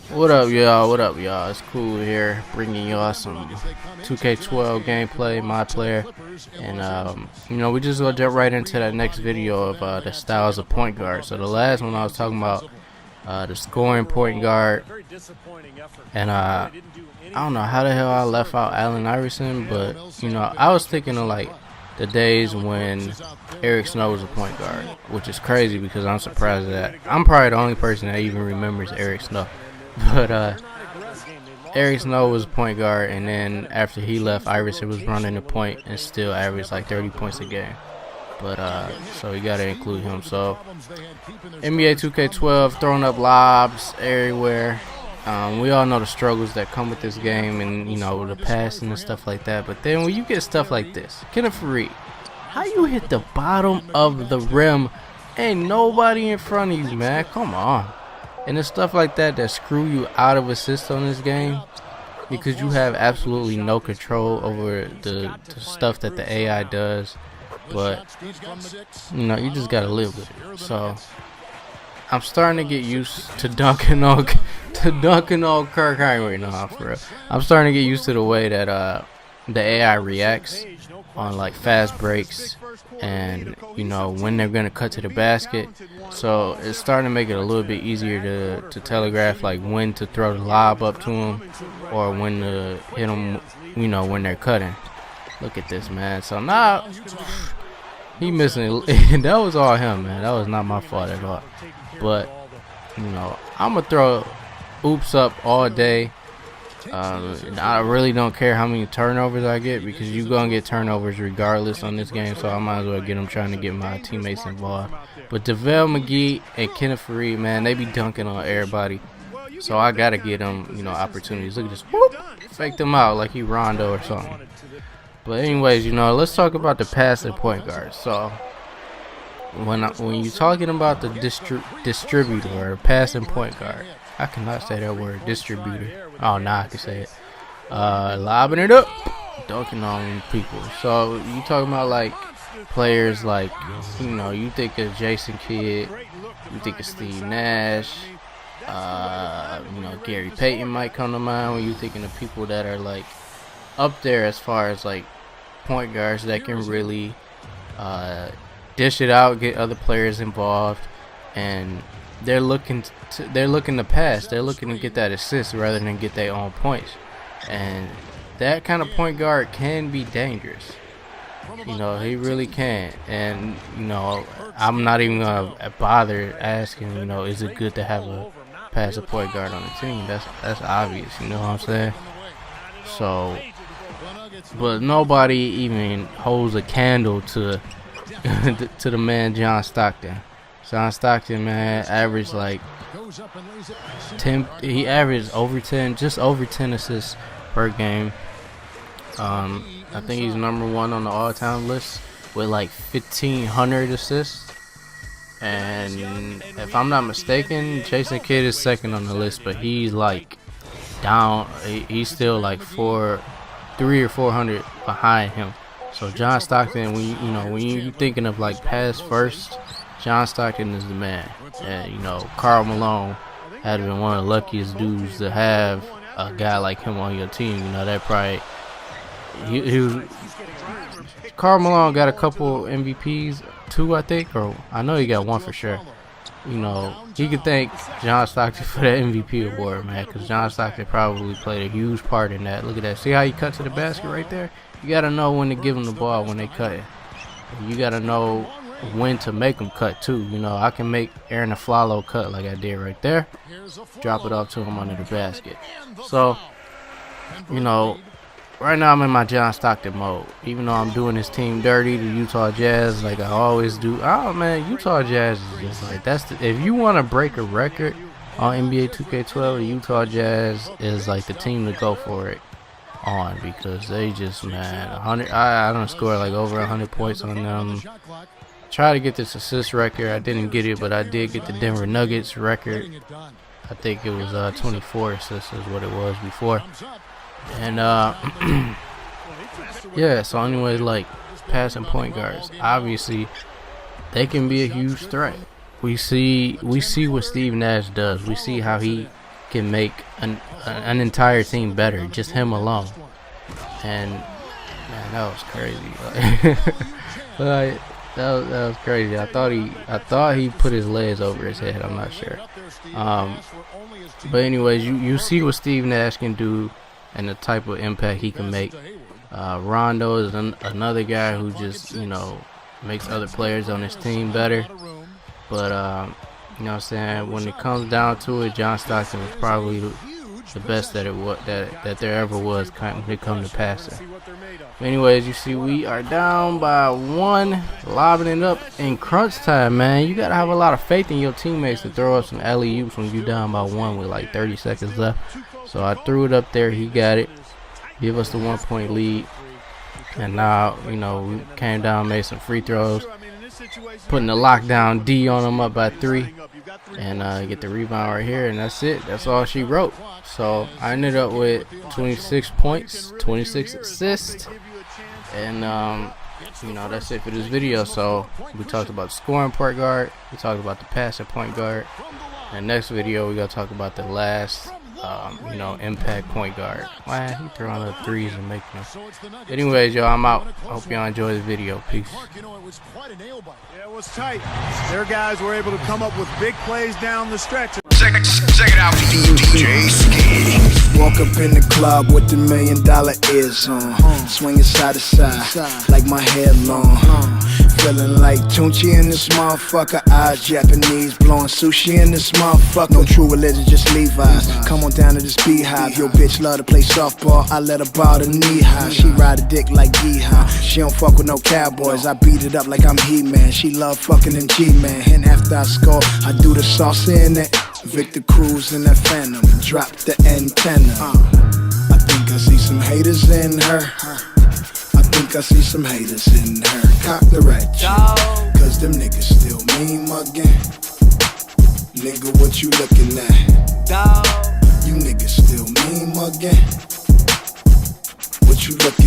What up, y'all? What up, y'all? It's Cool here, bringing y'all some 2K12 gameplay, my player, and we just gonna jump right into that next video of the styles of point guard. So the last one I was talking about the scoring point guard, and I don't know how the hell I left out Allen Iverson, but I was thinking of like the days when Eric Snow was a point guard, which is crazy because I'm surprised that I'm probably the only person that even remembers Eric Snow. But Eric Snow was a point guard, and then after he left, Iverson was running the point and still averaged like 30 points a game. But so you gotta include him. So NBA 2K12 throwing up lobs everywhere. We all know the struggles that come with this game, and the passing and stuff like that. But then when you get stuff like this, Kenneth Faried, how you hit the bottom of the rim? Ain't nobody in front of you, man. Come on. And it's stuff like that that screw you out of assists on this game because you have absolutely no control over the stuff that the AI does. But you just gotta live with it. So I'm starting to get used to dunking on Kirk Henry now, for real. I'm starting to get used to the way that the AI reacts on like fast breaks and when they're gonna cut to the basket. So it's starting to make it a little bit easier to telegraph like when to throw the lob up to them or when to hit them, when they're cutting. Look at this, man. So now he missing it. That was all him, man. That was not my fault at all. But I'm gonna throw oops up all day. I really don't care how many turnovers I get because you're gonna get turnovers regardless on this game. So I might as well get them trying to get my teammates involved. But JaVale McGee and Kenneth Faried, man, they be dunking on everybody. So I gotta get them, opportunities. Look at this, whoop, fake them out like he Rondo or something. But anyways, let's talk about the passing point guard. So when you're talking about the distributor or passing point guard, I cannot say that word, distributor. Oh, now I can say it. Lobbing it up, dunking on people. So you talking about like players like, you think of Jason Kidd, you think of Steve Nash, Gary Payton might come to mind when you're thinking of people that are like up there as far as like point guards that can really dish it out, get other players involved, and they're looking to pass. They're looking to get that assist rather than get their own points. And that kind of point guard can be dangerous. He really can. And I'm not even gonna bother asking. Is it good to have a passive point guard on the team? That's obvious. You know what I'm saying? So, but nobody even holds a candle to to the man John Stockton. John Stockton, man, averaged like 10. He averaged over 10, just over 10 assists per game. I think he's number one on the all-time list with like 1,500 assists. And if I'm not mistaken, Jason Kidd is second on the list, but he's like down. He's still like 300 or 400 behind him. So John Stockton, when you thinking of like pass first, John Stockton is the man. And Karl Malone had been one of the luckiest dudes to have a guy like him on your team. That probably he was. Karl Malone got a couple MVPs, 2 I think, or I know he got 1 for sure. He could thank John Stockton for that MVP award, man, because John Stockton probably played a huge part in that. Look at that. See how he cut to the basket right there? You got to know when to give him the ball when they cut it. You got to know when to make them cut, too. I can make Aaron Aflalo cut like I did right there. Drop it off to him under the basket. So, right now I'm in my John Stockton mode. Even though I'm doing this team dirty, the Utah Jazz, like I always do. Oh, man, Utah Jazz is just like, if you want to break a record on NBA 2K12, the Utah Jazz is like the team to go for it on, because they just, man, 100. I don't score like over 100 points on them. Try to get this assist record. I didn't get it, but I did get the Denver Nuggets record. I think it was 24 assists is what it was before. And yeah, so anyway, like passing point guards, obviously they can be a huge threat. We see what Steve Nash does. We see how he can make an entire team better, just him alone. And man, that was crazy. Like, that was crazy. I thought he put his legs over his head. I'm not sure. But anyways, you see what Steve Nash can do and the type of impact he can make. Rondo is another guy who just, you know, makes other players on his team better. But you know what I'm saying, when it comes down to it, John Stockton was probably the best that there ever was when it comes to passing. Anyways, you see we are down by 1, lobbing it up in crunch time, man. You gotta have a lot of faith in your teammates to throw up some alley-oops when you down by 1 with like 30 seconds left. So I threw it up there, he got it, give us the 1-point lead. And now, you know, we came down, made some free throws, putting the lockdown D on them up by 3, and get the rebound right here, and that's it. That's all she wrote. So I ended up with 26 points, 26 assists, and you know, that's it for this video. So we talked about the scoring point guard, we talked about the passing point guard, and next video we gotta talk about the last you know, impact point guard. Man, he throwing up threes and making them. Anyways, y'all, I'm out. Hope y'all enjoy the video. Peace. Yeah, it was tight. Their guys were able to come up with big plays down the stretch. Check it out, DJ Ski. Walk up in the club with the $1 million ears on, swinging side to side, like my hair long. Feeling like Tunchi in this motherfucker, eyes Japanese, blowing sushi in this motherfucker. No true religion, just Levi's. Come on down to this beehive. Yo, bitch love to play softball. I let her bow to knee high. She ride a dick like Yeehaw. She don't fuck with no cowboys. I beat it up like I'm He-Man. She love fucking in G-Man. And after I score, I do the salsa in it. Victor Cruz in that Phantom, drop the antenna. I think I see some haters in her. I think I see some haters in her. Cock the ratchet, cause them niggas still mean muggin'. Nigga, what you looking at? You niggas still mean muggin'. What you looking